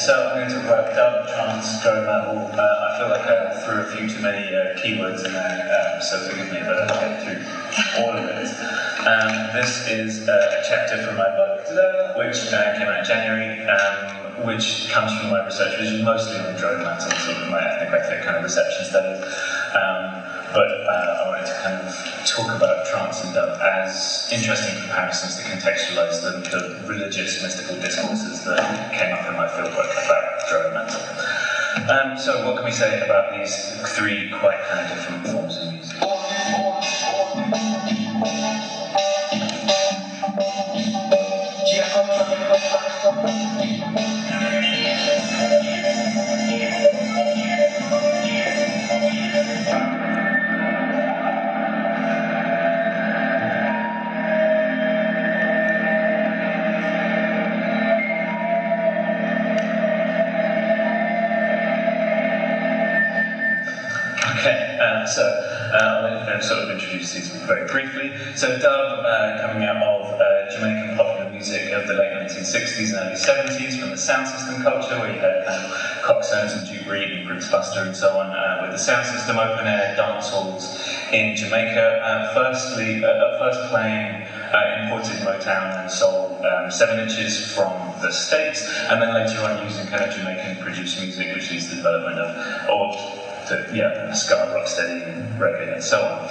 So I'm going to talk about dub, trance, drone metal. I feel like I threw a few too many keywords in there, so forgive me, but I'll get through all of it. This is a chapter from my book, which came out in January, which comes from my research, which is mostly on drone metal, sort of my ethnographic kind of reception studies. But I wanted to kind of talk about trance and dub as interesting comparisons to contextualize the religious, mystical discourses that came up in my fieldwork about drone metal. So what can we say about these three quite kind of different forms of music? I'll sort of introduce these very briefly. So dub, coming out of Jamaican popular music of the late 1960s and early 70s from the sound system culture, where you had kind of coxswains and Duke Reed and Bruce Buster and so on, with the sound system open air dance halls in Jamaica. First playing imported Motown and soul 7 inches from the States, and then later on using kind of Jamaican produced music, which leads to the development of ska, rocksteady, reggae, and so on.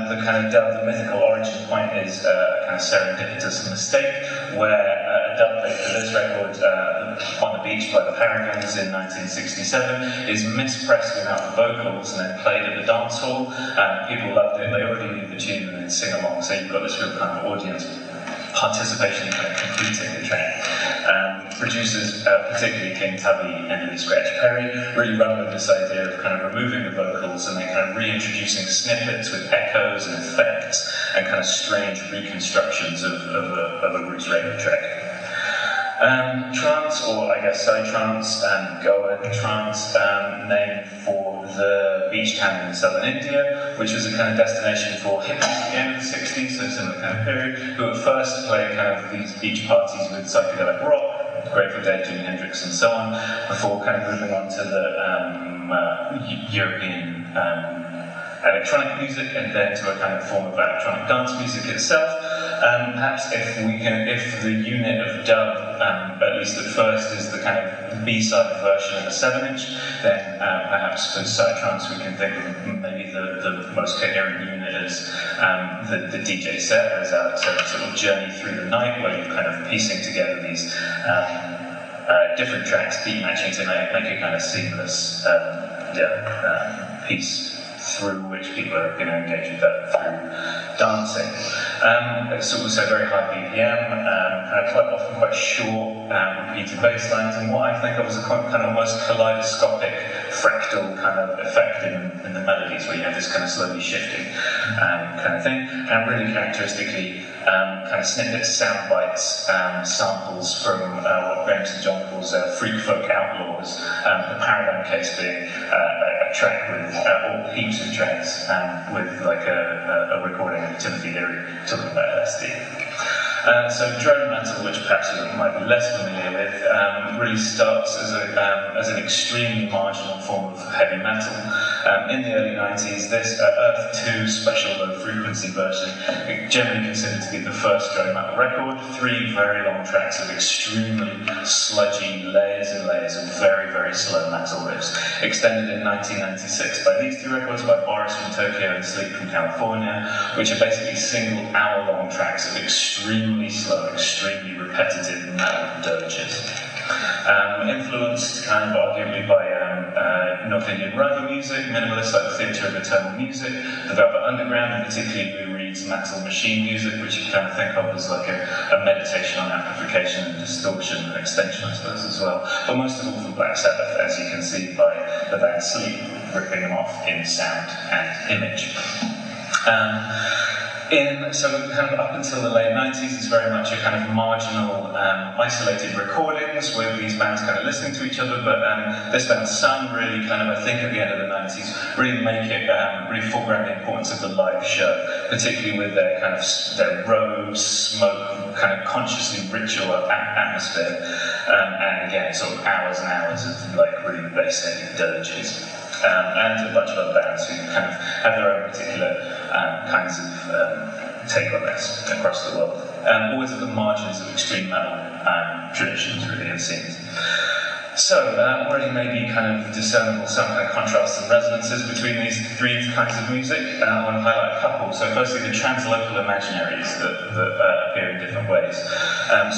The kind of dub, the mythical origin point is a kind of serendipitous mistake, where a dub played for this record on the beach by the Paragons in 1967 is mispressed without the vocals and then played at the dance hall. People loved it, they already knew the tune and then sing along, so you've got this real kind of audience participation in kind of completing the track. Producers, particularly King Tubby and Lee Scratch Perry, really run with this idea of kind of removing the vocals and then kind of reintroducing snippets with echoes and effects and kind of strange reconstructions of a roots reggae track. Trance, or I guess psytrance, Goa trance, named for the beach town in southern India, which was a kind of destination for hippies at the end of the 60s, so similar kind of period, who at first played kind of these beach parties with psychedelic rock, Grateful Dead, Jimi Hendrix, and so on, before kind of moving on to the European electronic music, and then to a kind of form of electronic dance music itself. Perhaps if the unit of dub, at least at first, is the kind of B-side version of a 7-inch, then perhaps for psytrance we can think of maybe the most coherent unit as the DJ set, as a sort of journey through the night, where you're kind of piecing together these different tracks, beat matching to make a kind of seamless piece through which people are going to engage with that through dancing. It's also very high BPM, quite often quite short, repeated bass lines, and what I think of as a kind of almost kaleidoscopic, fractal kind of effect in the melodies, where you have this kind of slowly shifting kind of thing, and really characteristically kind of snippets, sound bites, samples from what Graham St. John calls freak folk outlaws, the Paradigm case being a track with, or heaps of tracks, with like a recording of Timothy Leary talking about LSD. So drone metal, which perhaps you might be less familiar with, really starts as an extremely marginal form of heavy metal. In the early 90s, this Earth 2 special low frequency version, generally considered to be the first drone metal record, 3 very long tracks of extremely sludgy layers and layers of very, very slow metal riffs, extended in 1996 by these 2 records by Boris from Tokyo and Sleep from California, which are basically single hour-long tracks of extremely slow, extremely repetitive metal dirges. Influenced kind of arguably by North Indian raga music, minimalists like the Theatre of Eternal Music, the Velvet Underground, and particularly Lou Reed's Metal Machine music, which you kind of think of as like a meditation on amplification and distortion and extension, I suppose, as well. But most of all from Black Sabbath, as you can see by the band Sleep ripping them off in sound and image. So kind of up until the late 90s, it's very much a kind of marginal, isolated recordings with these bands kind of listening to each other, but this band Sun really kind of, I think at the end of the 90s, really make it, really foreground the importance of the live show, particularly with their kind of, their robes, smoke, kind of consciously ritual atmosphere, and again, sort of hours and hours of like really bass-heavy dirges. And a bunch of other bands who kind of have their own particular kinds of take on this across the world. Always at the margins of extreme metal traditions, really, it seems. So, already maybe kind of discernible some kind of contrasts and resonances between these three kinds of music. I want to highlight a couple. So, firstly, the translocal imaginaries that appear in different ways.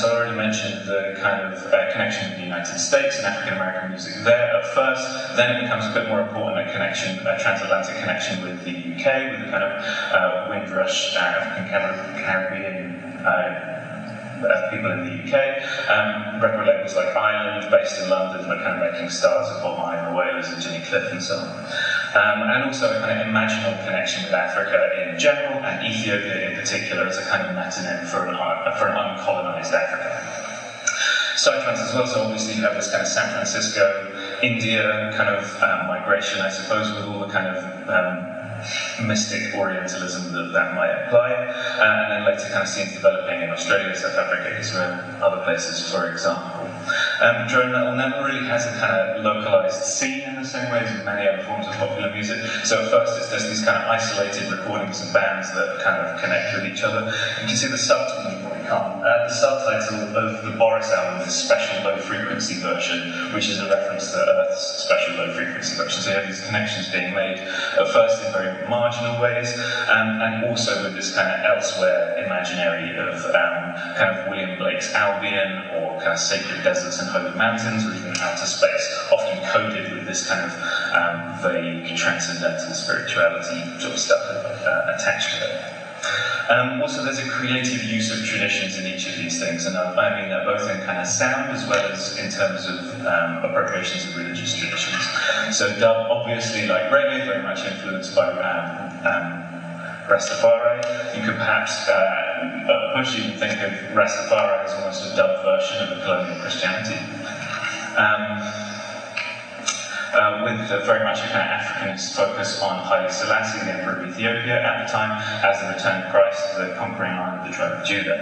So, I already mentioned the kind of connection with the United States and African American music there at first. Then it becomes a bit more important a transatlantic connection with the UK, with the kind of Windrush, African Caribbean. People in the UK, record labels like Ireland, based in London, are kind of making stars of Bob Marley and the Wailers and Jimmy Cliff and so on. And also a kind of imaginal connection with Africa in general, and Ethiopia in particular as a kind of metonym for an uncolonised Africa. Psytrance as well, so obviously you have this kind of San Francisco, India kind of migration, I suppose, with all the kind of mystic Orientalism that might apply, and then later kind of scenes developing in Australia, South Africa, Israel, other places, for example. Drone metal never really has a kind of localized scene in the same way as many other forms of popular music. So at first it's just these kind of isolated recordings and bands that kind of connect with each other. You can see the subtitle of the Boris album is Special Low Frequency Version, which is a reference to Earth's Special Low Frequency Version. So you have these connections being made at first in very marginal ways, and also with this kind of elsewhere imaginary of kind of William Blake's Albion, or kind of sacred deserts and holy mountains, or even outer space, often coded with this kind of vague transcendental spirituality sort of stuff attached to it. Also, there's a creative use of traditions in each of these things, and I mean that both in kind of sound as well as in terms of appropriations of religious traditions. So dub, obviously, like reggae, very much influenced by Rastafari. You could perhaps push you to think of Rastafari as almost a dub version of a colonial Christianity. With very much a kind of Africanist focus on Haile Selassie, the Emperor of Ethiopia at the time, as the returned Christ, the conquering lion of the tribe of Judah.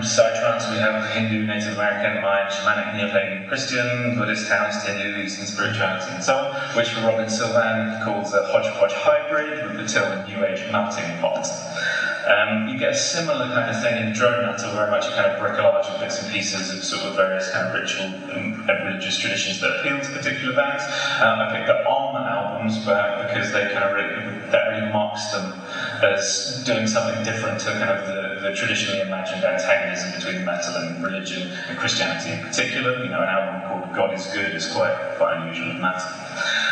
Psytrance, we have Hindu, Native American, Mayan, Shamanic, Neopagan, Christian, Buddhist, Taoist, Hindu, Eastern spirituality, and so on, which for Robin Sylvan calls a hodgepodge hybrid with the till and New Age melting pot. You get a similar kind of thing in drone metal, very much a kind of bricolage of bits and pieces of sort of various kind of ritual and religious traditions that appeal to particular bands. I picked up Alma albums because they kind of that really marks them as doing something different to kind of the traditionally imagined antagonism between metal and religion and Christianity in particular. You know, an album called God is Good is quite unusual in metal.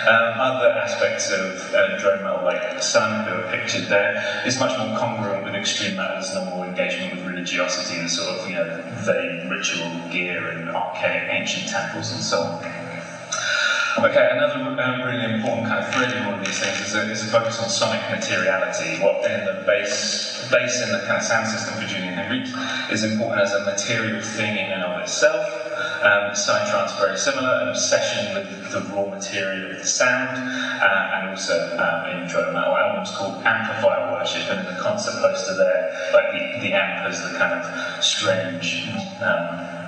Other aspects of drone metal, like the Sun, who are pictured there, is much more congruent with extreme metal's normal engagement with religiosity and sort of, you know, vague ritual gear and archaic ancient temples and so on. Okay, another really important kind of thread in all of these things is a focus on sonic materiality. What in the bass in the kind of sound system for Julian Henrique is important as a material thing in and of itself. Psytrance, very similar, an obsession with the raw material of the sound, and also in drone metal albums called Amplifier Worship, and in the concert poster there, like the amp as the kind of strange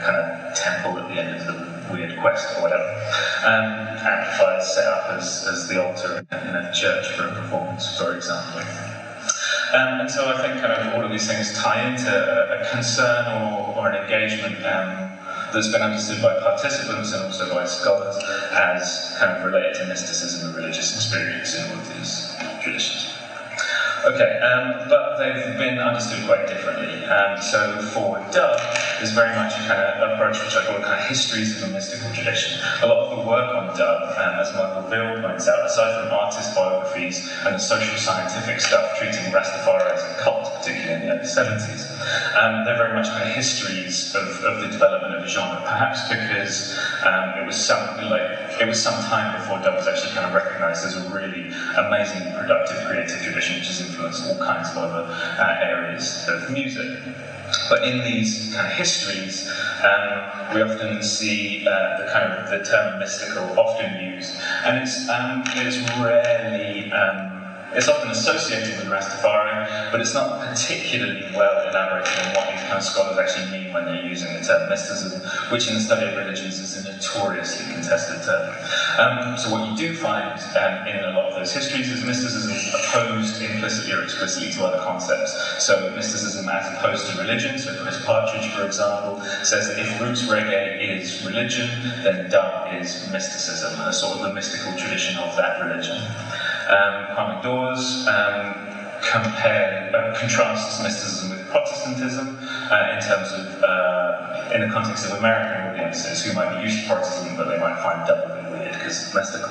kind of temple at the end of the weird quest or whatever. Amplifiers set up as the altar in a church for a performance, for example. And so I think kind of all of these things tie into a concern or an engagement that's been understood by participants and also by scholars as kind of related to mysticism and religious experience in all of these traditions. Okay, but they've been understood quite differently. So for dub, there's very much a kind of approach which I call kind of histories of a mystical tradition. A lot of the work on dub, as Michael Bill points out, aside from artist biographies and the social scientific stuff treating Rastafari as a cult, particularly in the early 70s, they're very much kind of histories of the development of a genre, perhaps because it was some time before dub was actually kind of recognised as a really amazingly productive creative tradition which has influenced all kinds of other areas of music. But in these kind of histories, we often see the term mystical often used, and it's rarely It's often associated with Rastafari, but it's not particularly well elaborated on what these kind of scholars actually mean when they're using the term mysticism, which in the study of religions is a notoriously contested term. So what you do find in a lot of those histories is mysticism opposed implicitly or explicitly to other concepts. So mysticism as opposed to religion, so Chris Partridge, for example, says that if roots reggae is religion, then dub is mysticism, a sort of the mystical tradition of that religion. Kwame Dawes contrasts mysticism with Protestantism in terms of, in the context of American audiences who might be used to Protestantism, but they might find dub a bit weird because it's mystical.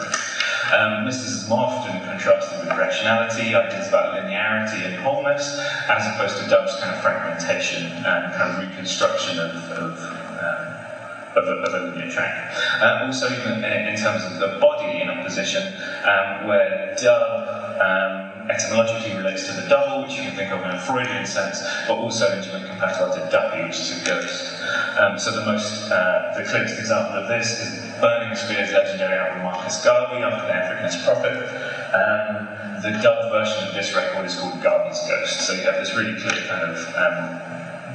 Mysticism often contrasted with rationality, ideas about linearity and wholeness, as opposed to dub's kind of fragmentation and kind of reconstruction of a linear track. Also, even in terms of the body in opposition, where dub etymologically relates to the double, which you can think of in a Freudian sense, but also in Jamaican patois to duppy, which is a ghost. So the clearest example of this is Burning Spear's legendary album Marcus Garvey, after the Africanist prophet. The dub version of this record is called Garvey's Ghost. So you have this really clear kind of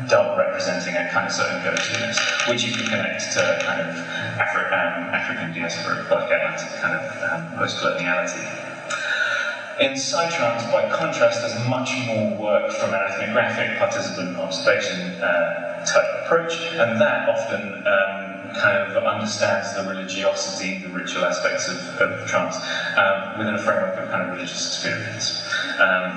dub representing a kind of certain ghostiness, which you can connect to kind of African diaspora, like Atlantic kind of post-coloniality. In psytrance, by contrast, there's much more work from an ethnographic participant observation type approach, and that often kind of understands the religiosity, the ritual aspects of trance within a framework of kind of religious experience.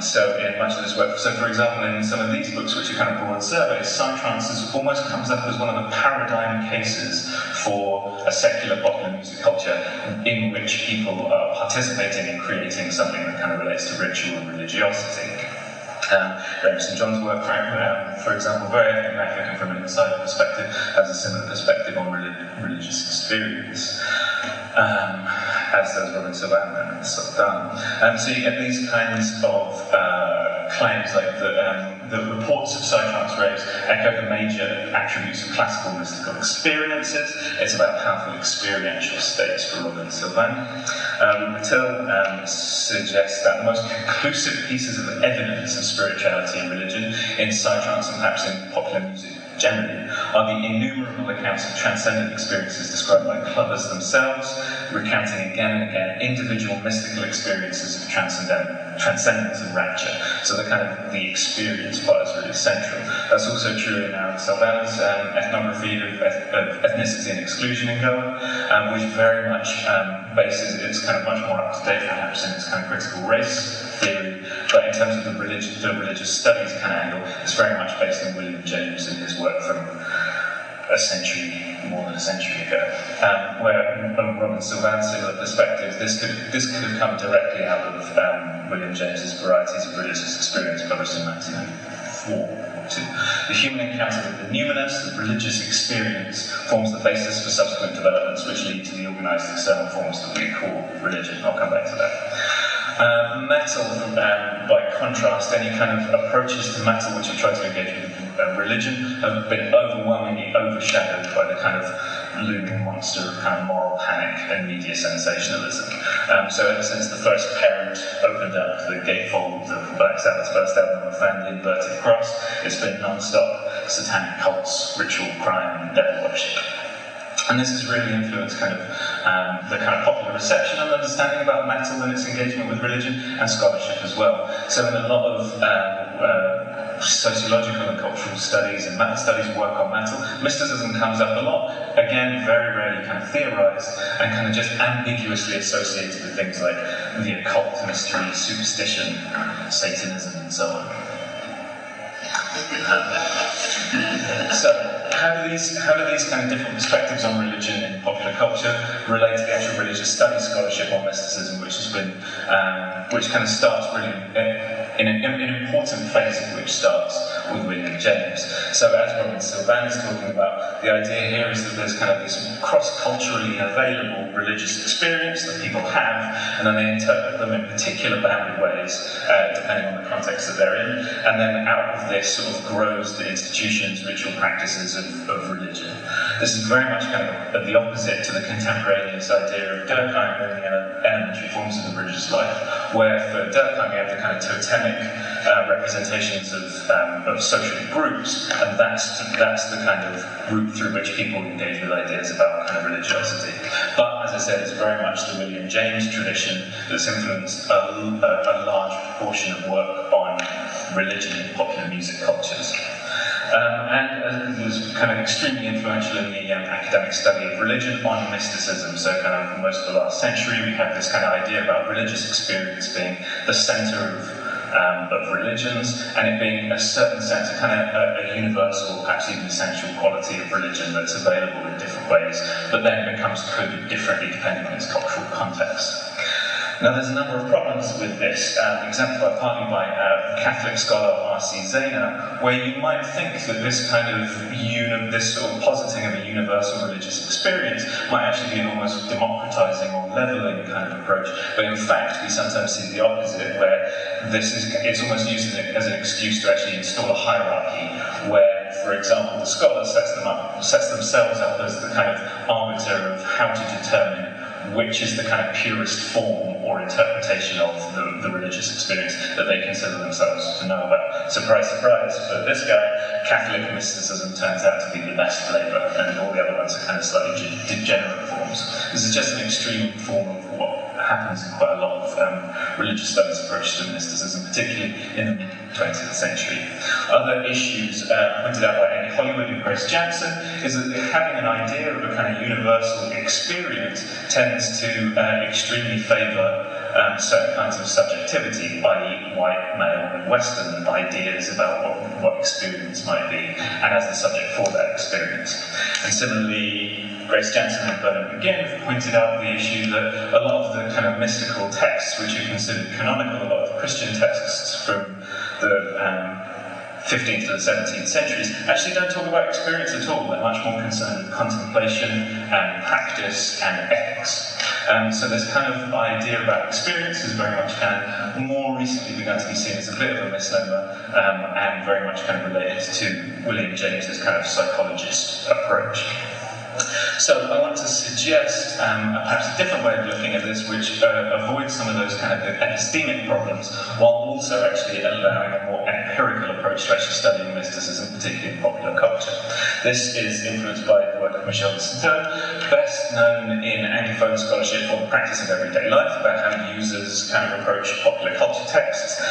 So in much of this work, so for example, in some of these books, which are kind of broad surveys, psytrance almost comes up as one of the paradigm cases for a secular popular music culture in which people are participating in creating something that kind of relates to ritual and religiosity. Graham St. John's work, for example, very ethnographic and from an insider perspective, has a similar perspective on religious experience, as does Robin Sylvan and Sultan. So you get these kinds of claims, like the reports of psytrance raves echo the major attributes of classical mystical experiences. It's about powerful experiential states for Robin Sylvan. Mattel suggests that the most conclusive pieces of evidence of spirituality and religion in psytrance and perhaps in popular music generally are the innumerable accounts of transcendent experiences described by clubbers themselves, recounting again and again individual mystical experiences of transcendence and rapture. So the experience part is really central. That's also true in Aaron Salvana's ethnography of ethnicity and exclusion in Goa, which very much bases, it's kind of much more up to date perhaps in its kind of critical race theory, but in terms of the religious studies kind of angle, it's very much based on William James and his work from more than a century ago, where from Robin Sylvan's similar perspective, this could have come directly out of William James's Varieties of Religious Experience, published in 1994. The human encounter with the numinous, the religious experience, forms the basis for subsequent developments which lead to the organised external forms that we call religion. I'll come back to that. Metal, by contrast, any kind of approaches to metal which have tried to engage with religion have been overwhelmingly overshadowed by the kind of looming monster of kind of moral panic and media sensationalism. So ever since the first parent opened up the gatefold of Black Sabbath's first album of the Inverted Cross, it's been non-stop satanic cults, ritual crime, and devil worship. And this has really influenced kind of the kind of popular reception and understanding about metal and its engagement with religion and scholarship as well. So in a lot of sociological and cultural studies and meta studies work on metal, mysticism comes up a lot, again very rarely kind of theorised and kind of just ambiguously associated with things like the occult, mystery, superstition, Satanism and so on. So how do these kind of different perspectives on religion in popular culture relate to the actual religious studies scholarship on mysticism, which has been, which kind of starts really in an important phase of which starts with William James. So as Robin Sylvan is talking about, the idea here is that there's kind of this cross-culturally available religious experience that people have, and then they interpret them in particular bounded ways, depending on the context that they're in, and then out of this sort of grows the institutions, ritual practices of religion. This is very much kind of the opposite to the contemporaneous idea of Durkheim moving in elementary forms of the religious life, where for Durkheim you have the kind of totemic representations of social groups, and that's the kind of route through which people engage with ideas about kind of religiosity. But, as I said, it's very much the William James tradition that's influenced a large proportion of work on religion in popular music cultures. And it was kind of extremely influential in the academic study of religion on mysticism. So kind of most of the last century we have this kind of idea about religious experience being the centre of religions, and it being a certain sense, a kind of a universal, perhaps even essential quality of religion that's available in different ways, but then becomes coded differently depending on its cultural context. Now, there's a number of problems with this, exemplified partly by Catholic scholar R.C. Zehner, where you might think that this kind of this sort of positing of a universal religious experience might actually be an almost democratizing or leveling kind of approach, but in fact we sometimes see the opposite, where it's almost used as an excuse to actually install a hierarchy, where, for example, the scholar sets themselves up as the kind of arbiter of how to determine which is the kind of purest form or interpretation of the religious experience that they consider themselves to know about. Surprise, surprise, for this guy, Catholic mysticism turns out to be the best flavour, and all the other ones are kind of slightly degenerate forms. This is just an extreme form of what happens in quite a lot of religious studies approaches to mysticism, particularly in the mid-20th century. Other issues pointed out by Amy Hollywood and Grace Jansen is that having an idea of a kind of universal experience tends to extremely favour certain kinds of subjectivity, i.e. white, male and Western ideas about what experience might be, and as the subject for that experience. And similarly, Grace Jansen and Bernard McGinn have pointed out the issue that a lot of the kind of mystical texts which are considered canonical, a lot of Christian texts from the 15th to the 17th centuries, actually don't talk about experience at all. They're much more concerned with contemplation and practice and ethics. So this kind of idea about experience has very much kind of more recently begun to be seen as a bit of a misnomer, and very much kind of related to William James's kind of psychologist approach. So I want to suggest perhaps a different way of looking at this, which avoids some of those kind of epistemic problems, while also actually allowing a more empirical approach to actually studying mysticism, particularly in popular culture. This is influenced by the work of Michel de Sauteux, best known in Anglophone scholarship for the practice of everyday life, about how users kind of approach popular culture texts,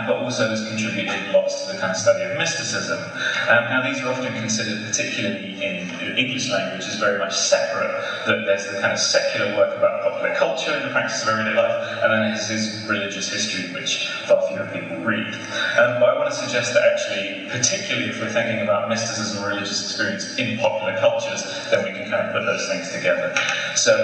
but also has contributed lots to the kind of study of mysticism. Now, these are often considered, particularly in the English language, as very much separate, that there's the kind of secular work about popular culture and the practice of everyday life, and then there's his religious history, which far fewer people read. But I want to suggest that actually, particularly if we're thinking about mysticism and religious experience in popular cultures, then we can kind of put those things together. So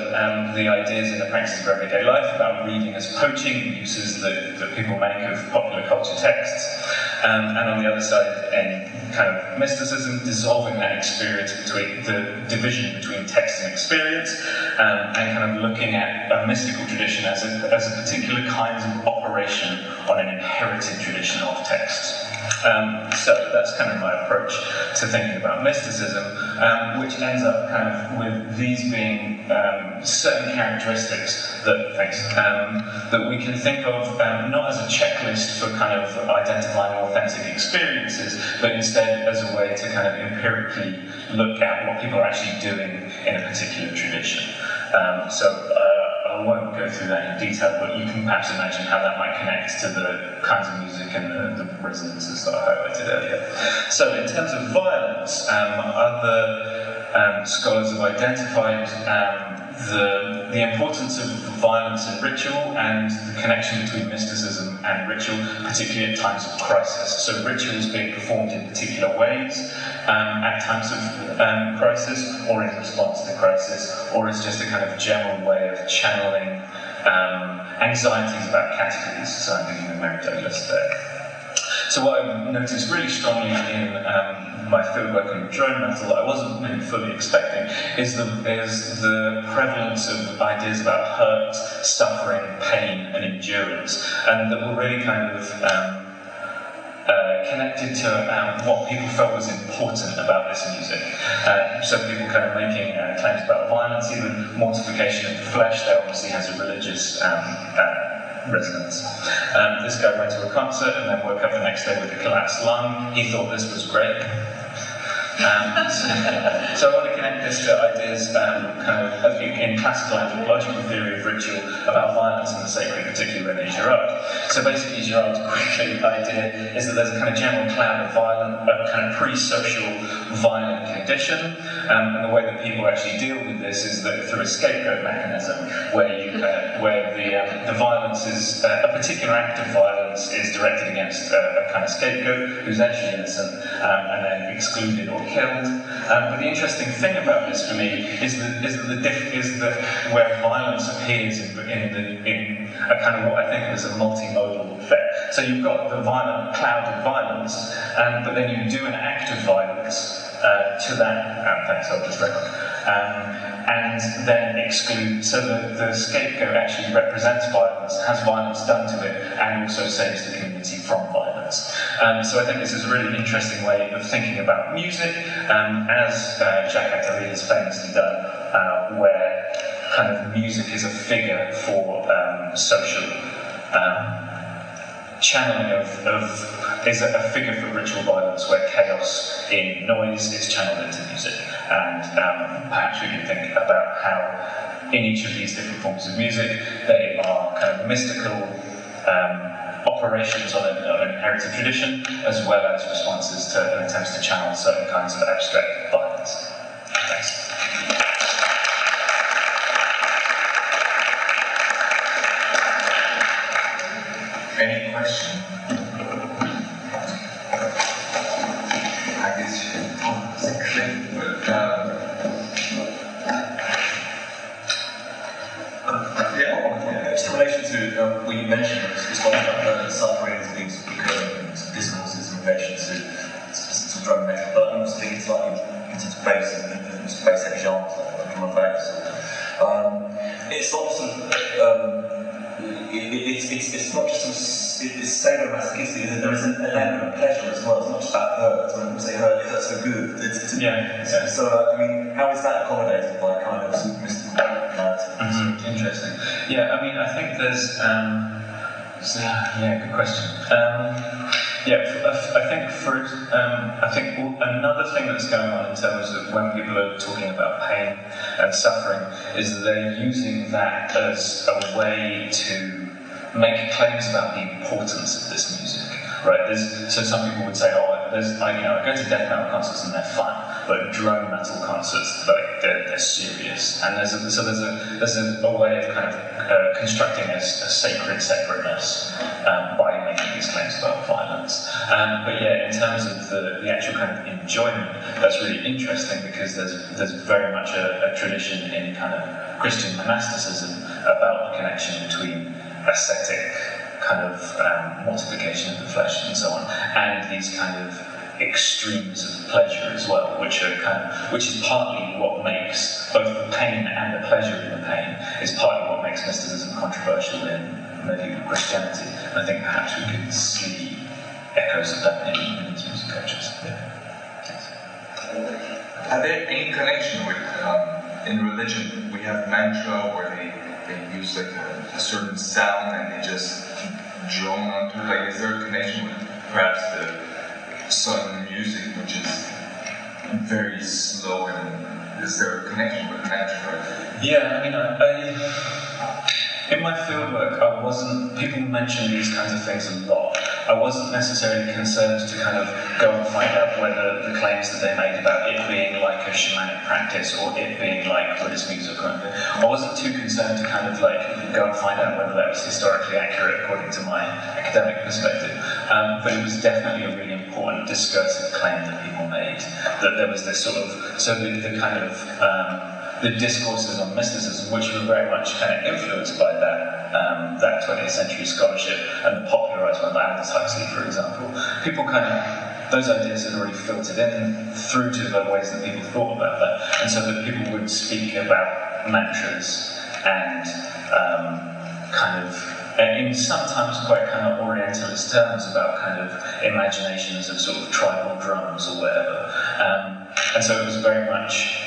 the ideas in the practice of everyday life about reading as poaching, uses that people make of popular culture texts, and on the other side, in kind of mysticism, dissolving that experience between the division between text and experience, and kind of looking at a mystical tradition as a particular kind of operation on an inherited tradition of text. So that's kind of my approach to thinking about mysticism, which ends up kind of with these being certain characteristics that we can think of not as a checklist for kind of identifying authentic experiences, but instead as a way to kind of empirically look at what people are actually doing in a particular tradition. I won't go through that in detail, but you can perhaps imagine how that might connect to the kinds of music and the resonances that I highlighted earlier. So in terms of violence, other scholars have identified the importance of violence and ritual and the connection between mysticism and ritual, particularly at times of crisis. So rituals being performed in particular ways at times of crisis, or in response to crisis, or as just a kind of general way of channeling anxieties about categories. So I'm thinking of Mary Douglas there. So what I've noticed really strongly in my fieldwork on drone metal that I wasn't really fully expecting is the prevalence of ideas about hurt, suffering, pain, and endurance, and that will really kind of connected to what people felt was important about this music. So people kind of making claims about violence, even mortification of the flesh, that obviously has a religious resonance. This guy went to a concert and then woke up the next day with a collapsed lung. He thought this was great. So I want to connect this to ideas in classical anthropological theory of ritual about violence and the sacred, particularly in Girard. So basically Girard's quickly idea is that there's a kind of general cloud of kind of pre-social violent condition, and the way that people actually deal with this is that through a scapegoat mechanism, where the violence is, a particular act of violence is directed against a kind of scapegoat who's actually innocent, and then excluded or killed. But the interesting thing about this for me is that where violence appears in a kind of what I think of as a multimodal effect. So you've got the violent cloud of violence, but then you do an act of violence to that. Thanks, I'll just record. And then exclude, so the scapegoat actually represents violence, has violence done to it, and also saves the community from violence. So I think this is a really interesting way of thinking about music, as Jacques Attali has famously done, where kind of music is a figure for social channeling is a figure for ritual violence, where chaos in noise is channeled into music. And perhaps we can think about how in each of these different forms of music they are kind of mystical operations on an inherited tradition, as well as responses to attempts to channel certain kinds of abstract violence. Thanks. Any question? I guess it's a clip, but just in relation to what you mentioned, it's one about suffering as being recurrent discourses in relation to drum and metal, but I'm also thinking slightly into bass and bass heavy genres like drum and bass. It's not sort of it's not just it's sadomasochistic. There is an element of pleasure as well. It's not just about hurt. When we say hurt, it hurts so good. So I mean, how is that accommodated by kind of mystical narrative? Interesting. Yeah, I mean, I think there's good question. I think another thing that's going on in terms of when people are talking about pain and suffering is that they're using that as a way to make claims about the importance of this music, right? So some people would say, I go to death metal concerts and they're fun, but drone metal concerts, they're serious. And there's a way of kind of constructing a sacred separateness by making these claims about violence. But yeah, in terms of the actual kind of enjoyment, that's really interesting because there's very much a tradition in kind of Christian monasticism about the connection between ascetic kind of mortification of the flesh and so on, and these kind of extremes of pleasure as well, which is partly what makes both the pain and the pleasure in the pain is partly what makes mysticism controversial in medieval Christianity. And I think perhaps we could see echoes of that in these music cultures. Are there any connection with in religion? We have mantra where they use like a certain sound and they just drone onto it. Like, is there a connection with perhaps the Southern music, which is very slow, and is there a connection with mantra? Yeah, I mean, in my fieldwork, people mention these kinds of things a lot. I wasn't necessarily concerned to kind of go and find out whether the claims that they made about it being like a shamanic practice or it being like Buddhist music or anything. I wasn't too concerned to kind of like go and find out whether that was historically accurate according to my academic perspective. But it was definitely a really important discursive claim that people made, that there was this sort of, the kind of, the discourses on mysticism, which were very much kind of influenced by that 20th century scholarship and the popularised one by Aldous Huxley, for example. People those ideas had already filtered in through to the ways that people thought about that, and so that people would speak about mantras and kind of in sometimes quite kind of Orientalist terms about kind of imaginations of sort of tribal drums or whatever. And so it was very much,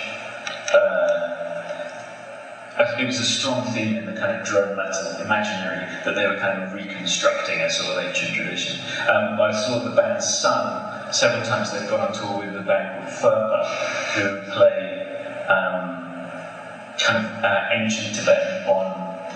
it was a strong theme in the kind of drone metal imaginary that they were kind of reconstructing a sort of ancient tradition. I saw the band Sun several times. They've gone on tour with a band called Furpa, who play kind of ancient Tibetan Bon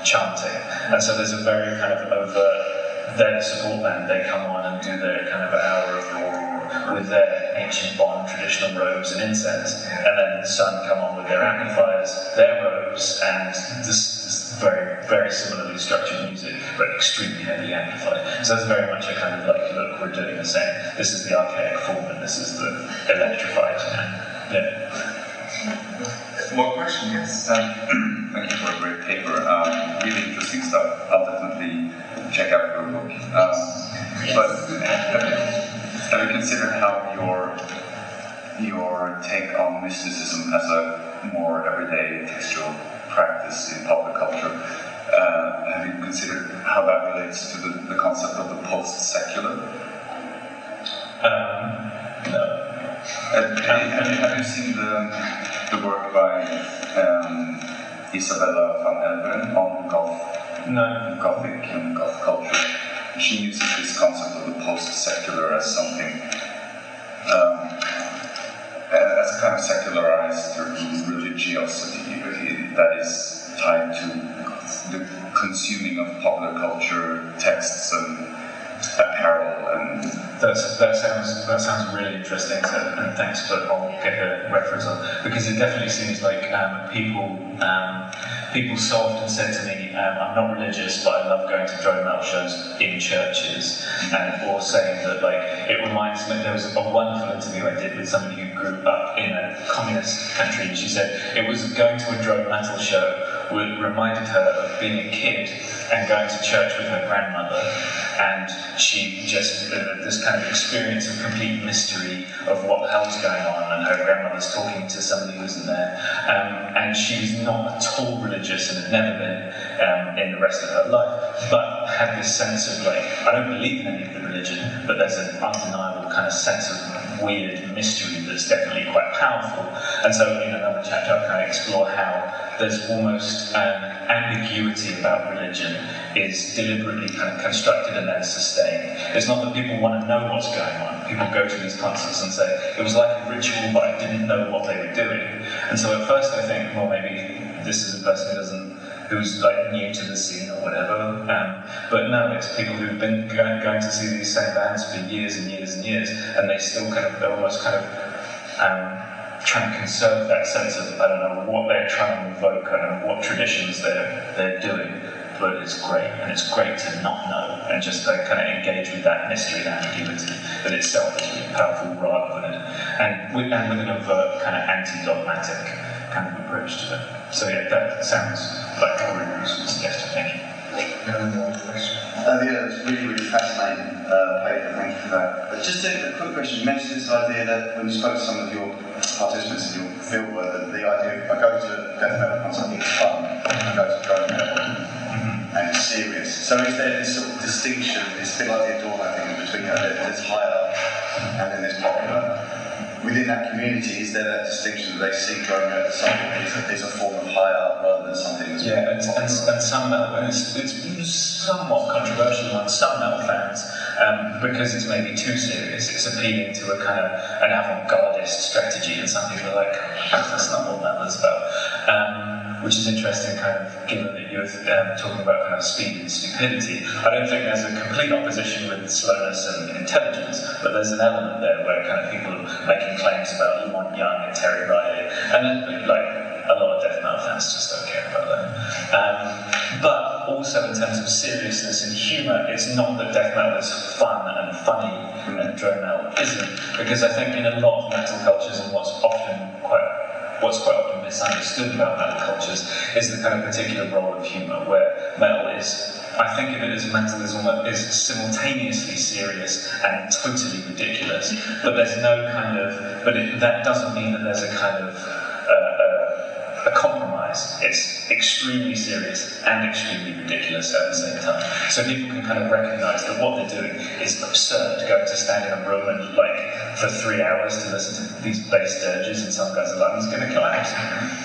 chanting. And so there's a very kind of overt, their support band, they come on and do their kind of hour of war with their ancient Bon traditional robes and incense, and then the Sun come on with their amplifiers, their robes, and this very, very similarly structured music, but extremely heavily amplified. So it's very much a kind of like, look, we're doing the same. This is the archaic form, and this is the electrified. Yeah. One question, yes. Thank you for a great paper. Really interesting stuff. I'll definitely check out your book. But have you considered how your take on mysticism as a more everyday textual practice in public culture? Have you considered how that relates to the concept of the post-secular? No. Have you seen the work by Isabella van Elveren on Gothic and Goth culture? She uses this concept of the post-secular as something, as a kind of secularized religiosity that is tied to the consuming of popular culture texts and apparel and. That sounds really interesting, and thanks for I'll get a reference on, because it definitely seems like people so often said to me, I'm not religious, but I love going to drone metal shows in churches, or saying that like it reminds me. There was a wonderful interview I did with somebody who grew up in a communist country, and she said it was going to a drone metal show reminded her of being a kid and going to church with her grandmother, and she just this kind of experience of complete mystery of what the hell's going on, and her grandmother's talking to somebody who isn't there, and she was not at all religious and had never been in the rest of her life, but had this sense of like, I don't believe in any of the religion, but there's an undeniable kind of sense of weird mystery that's definitely quite powerful. And so in another chapter I'll kind of explore how there's almost ambiguity about religion is deliberately kind of constructed and then sustained. It's not that people want to know what's going on. People go to these concerts and say, it was like a ritual, but I didn't know what they were doing. And so at first I think, well, maybe this is a person who's like new to the scene or whatever. But no, it's people who've been going to see these same bands for years and years and years, and they still they're almost kind of trying to conserve that sense of, I don't know, what they're trying to invoke and what traditions they're doing, but it's great, and it's great to not know, and just kind of engage with that mystery and ambiguity that itself is really powerful rather than and with an overt kind of anti-dogmatic kind of approach to it. So yeah, that sounds like a really useful suggestion. Thank you. Yeah, it's really, really fascinating paper, thank you for that. But just a quick question, you mentioned this idea that when you spoke to some of your participants in your field work, that the idea of, I go to a death metal concert, it's fun, I go to drone metal, and it's serious. So is there this sort of distinction, it's a bit like the Adorn, I think, between there's higher and then there's popular. Within that community, is there that distinction that they see drone metal as something that is a form of higher rather than something that's... Yeah, and some metal, and it's somewhat controversial among some metal fans, because it's maybe too serious. It's appealing to a kind of an avant-gardist strategy, and some people are like, that's not what metal is about. Which is interesting, kind of given that you're talking about kind of speed and stupidity. I don't think there's a complete opposition with slowness and intelligence, but there's an element there where kind of people are making claims about Lamont Young and Terry Riley, and then like a lot of death metal fans just don't care about that. But also in terms of seriousness and humour, it's not that death metal is fun and funny and drone metal isn't, because I think in a lot of metal cultures, and what's quite often misunderstood about metal cultures is the kind of particular role of humour, where metal is, I think of it as metal is simultaneously serious and totally ridiculous, but there's no kind of, that doesn't mean that there's a kind of a compromise. It's extremely serious and extremely ridiculous at the same time. So people can kind of recognise that what they're doing is absurd, going to stand in a room and for 3 hours to listen to these bass dirges, and some guys are like, he's going to collapse.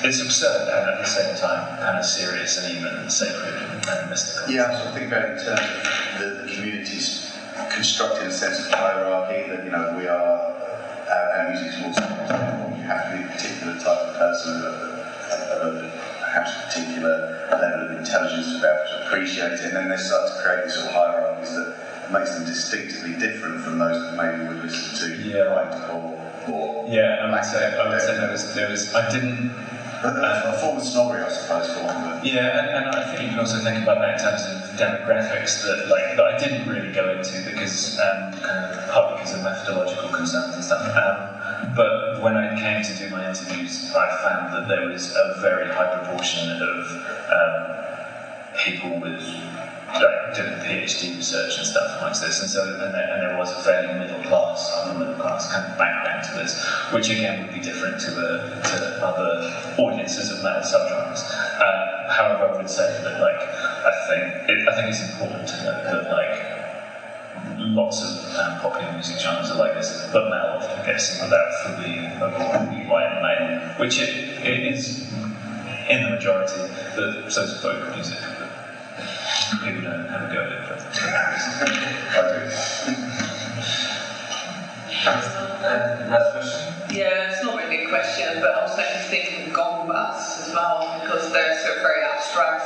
It's absurd and at the same time kind of serious and even sacred and mystical. Yeah, I sort of think about it in terms of the communities constructing a sense of hierarchy that, we are, our music's more something, you have to be a particular type of person, perhaps a particular level of intelligence to be able to appreciate it, and then they start to create these sort of hierarchies that makes them distinctively different from those that maybe would listen to grindcore or... Yeah, I would say there was I didn't... a form of snobbery, I suppose, for one. But... Yeah, and I think you can also think about that in terms of demographics that I didn't really go into because partly because of methodological concerns and stuff. But when I came to do my interviews, I found that there was a very high proportion of people with doing PhD research and stuff like this, and there was a fairly middle class kind of background to this, which again would be different to other audiences of metal subgenres. However, I would say that I think it's important to note that lots of popular music genres are like this, but metal often gets singled out for being a white male, which it is in the majority, but so is folk music. People don't have a go at it, but last question? Yeah, it's not really a question, but I was actually thinking of gong baths as well, because they're sort of very abstract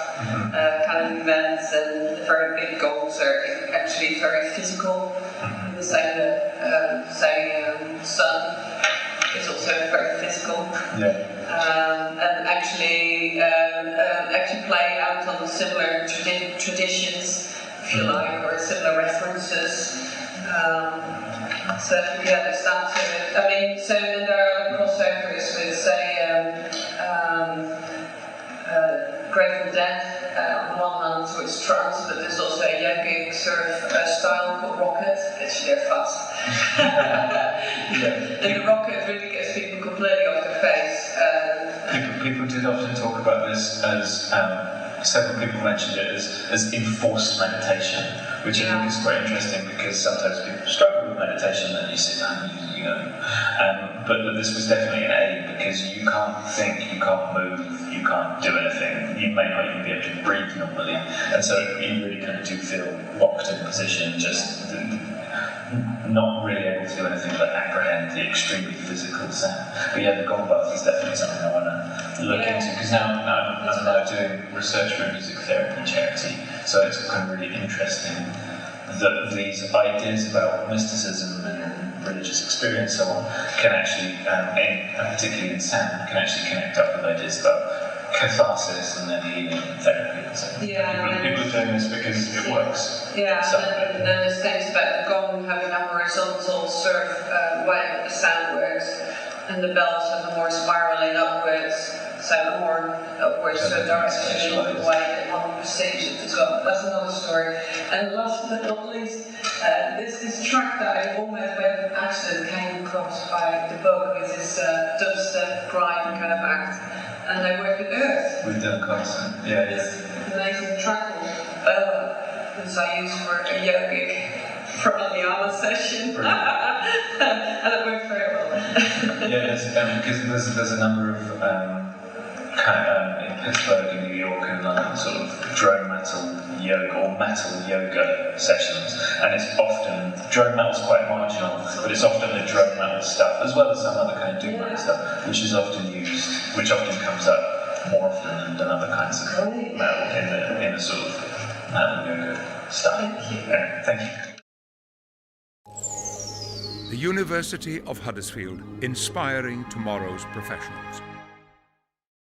kind of events, and the very big gongs are actually very physical, in the same that, sun is also very physical. yeah. And actually play out on similar traditions, if you like, or similar references. So yeah, there's that to it. I mean, so then there are other crossovers with, say, Grateful Dead on the one hand, so it's trance, but there's also a yogic sort of style called rocket. Actually, they're fast. And the rocket really gets people completely off their face. People did often talk about this as, several people mentioned it as enforced meditation, which I think is quite interesting because sometimes people struggle with meditation and you sit down and but this was definitely an aid because you can't think, you can't move, you can't do anything, you may not even be able to breathe normally, and so you really kind of do feel locked in position, just not really able to do anything but apprehend the extremely physical sound. But yeah, the gong bath is definitely something I want to look into, because now I'm now doing research for a music therapy charity, so it's kind of really interesting that these ideas about mysticism and religious experience and so on can actually, and particularly in sound, can actually connect up with ideas about catharsis and then healing and therapy and so on. People are doing this because it works. Yeah, and then there's things about the gong having a horizontal sort of way that the sound works, and the bells have a more spiraling upwards, so more upwards to a direction of the way that one perceives it as well. That's another story. And last but not least, there's this track that I almost by accident came across by the book with this dubstep grind kind of act, and they work with Earth. With Dancecult, yeah. This amazing track called Owen, which I use for a yogic pranayama session, and it worked very well. Yeah, because there's a number of in Pittsburgh, in New York, and London, sort of drone metal yoga or metal yoga sessions, and it's often drone metal's quite marginal, but it's often the drone metal stuff as well as some other kind of doom metal stuff, which is often used, which often comes up more often than other kinds of metal in the sort of metal yoga stuff. Thank you. Thank you. The University of Huddersfield, inspiring tomorrow's professionals.